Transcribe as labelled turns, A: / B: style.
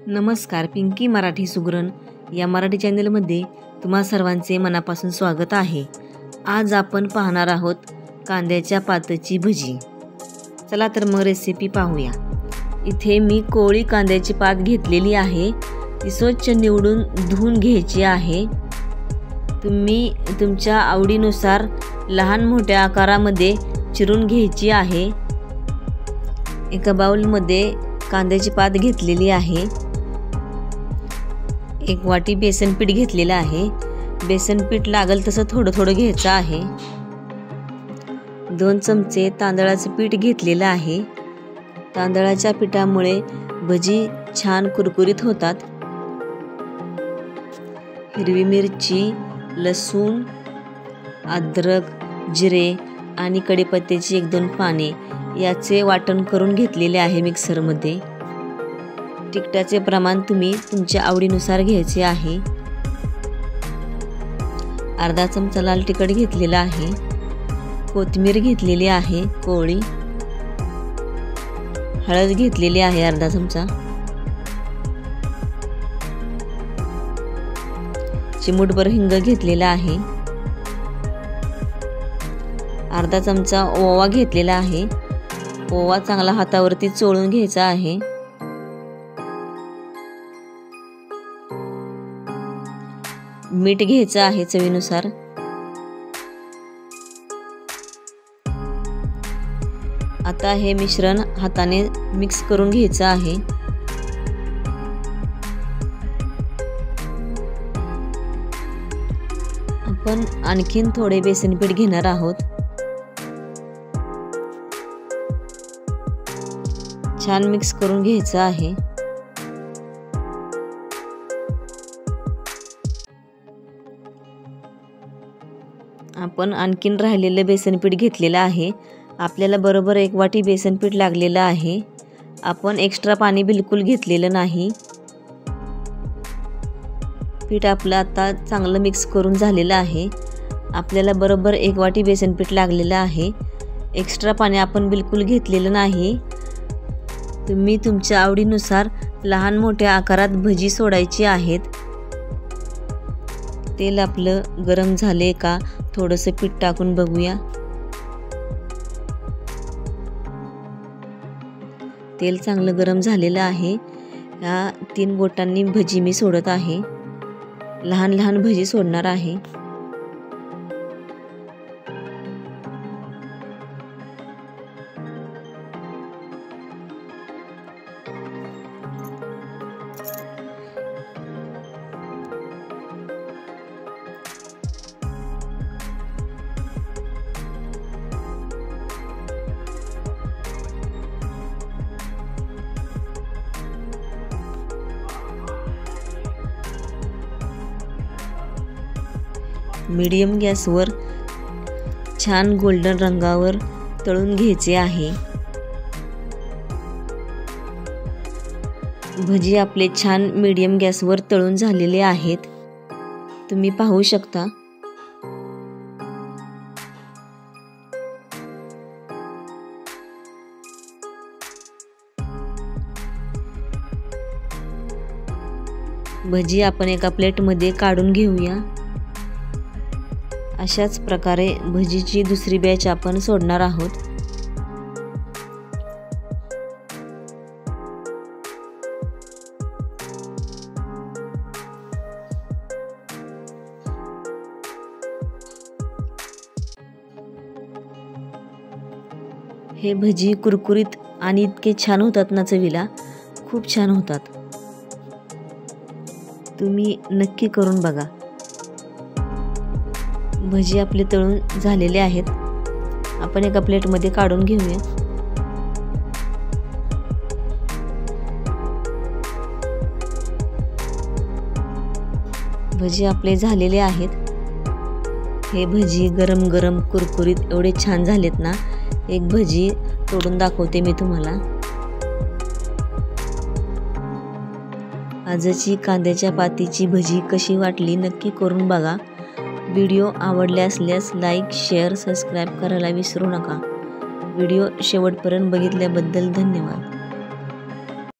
A: नमस्कार, पिंकी मराठी सुगरण या मराठी चॅनलमध्ये तुम्हा सर्वांचे मनापासून स्वागत आहे। आज आपण पाहणार आहोत कांद्याच्या पातची भजी। चला तर मग रेसिपी पाहूया। इथे मी कोवळी कांद्याची पात घेतलेली आहे। ती स्वच्छ निवडून धुवून घ्यायची आहे। तुम्ही तुमच्या आवडीनुसार लहान मोठ्या आकारामध्ये चिरून घ्यायची आहे। एका बाउलमध्ये कांद्याची पात घेतलेली आहे। एक वाटी बेसन पीठ घेतलेलं आहे। बेसन पीठ लागल तसं थोडं थोडं घ्यायचं आहे। 2 चमचे तांदळाचं पीठ घेतलेलं आहे। तांदळाच्या पिठामुळे भजी छान कुरकुरीत होतात। हिरवी मिरची, लसूण, अद्रक, जिरे आणि कढीपत्त्याची 1-2 पाने याचे वाटण करून घेतलेले आहे मिक्सरमध्ये। तिखटाचे प्रमाण तुम्ही तुमच्या आवडीनुसार घ्यायचे आहे। अर्धा चमचा लाल तिखट घेतलेला आहे। कोथिंबीर घेतलेली आहे कोवळी। हळद घेतलेली आहे अर्धा चमचा। चिमूटभर हिंग घेतलेला आहे। अर्धा चमचा ओवा घेतलेला आहे। ओवा चांगला हातावरती चोळून घ्यायचा आहे। मीठ घ्यायचं आहे चवीनुसार। आता हे मिश्रण हाताने मिक्स करून घ्यायचं आहे। आपण आणखीन थोडे बेसन पीठ घेणार आहोत। छान मिक्स करून घ्यायचं आहे। आपण आणखीन राहिलेले बेसन पीठ घेतलेलं आहे। आपल्याला बरोबर 1 वाटी बेसन पीठ लागलेलं आहे। आपण एक्स्ट्रा पाणी बिलकुल घेतलेलं नाही। पीठ आपलं आता चांगलं मिक्स करून झालेलं आहे। आपल्याला बरोबर 1 वाटी बेसन पीठ लागलेलं आहे। एक्स्ट्रा पाणी आपण बिलकुल घेतलेलं नाही। तुम्ही तुमच्या आवडीनुसार लहान मोठ्या आकारात भजी सोडायची आहेत। तेल आपलं गरम झाले का थोडंसं पीठ टाकून बघूया। तेल चांगलं गरम झालेलं आहे। या 3 बोटांनी भजी मी सोडत आहे। लहान लहान भजी सोडणार आहे। मीडियम गॅसवर छान गोल्डन रंगावर तळून घ्यायचे आहे। भजी आपले छान मीडियम गॅसवर तळून झालेले आहेत। तुम्ही पाहू शकता। भजी आपण एका प्लेटमध्ये काढून घेऊया। अशाच प्रकारे भजीची दुसरी बॅच आपण सोडणार आहोत। हे भजी कुरकुरीत आणि इतके छान होतात ना, चवीला खूप छान होतात। तुम्ही नक्की करून बघा। भजी आपले तळून झालेले आहेत। आपण एका प्लेटमध्ये काढून घेऊया। भजी आपले झालेले आहेत। हे भजी गरम गरम कुरकुरीत एवढे छान झालेत ना। एक भजी तोडून दाखवते मी तुम्हाला। आजची कांद्याच्या पातीची भजी कशी वाटली नक्की करून बघा। व्हिडिओ आवडले असल्यास लाईक, शेअर, सबस्क्राईब करायला विसरू नका। व्हिडिओ शेवटपर्यंत बघितल्याबद्दल धन्यवाद।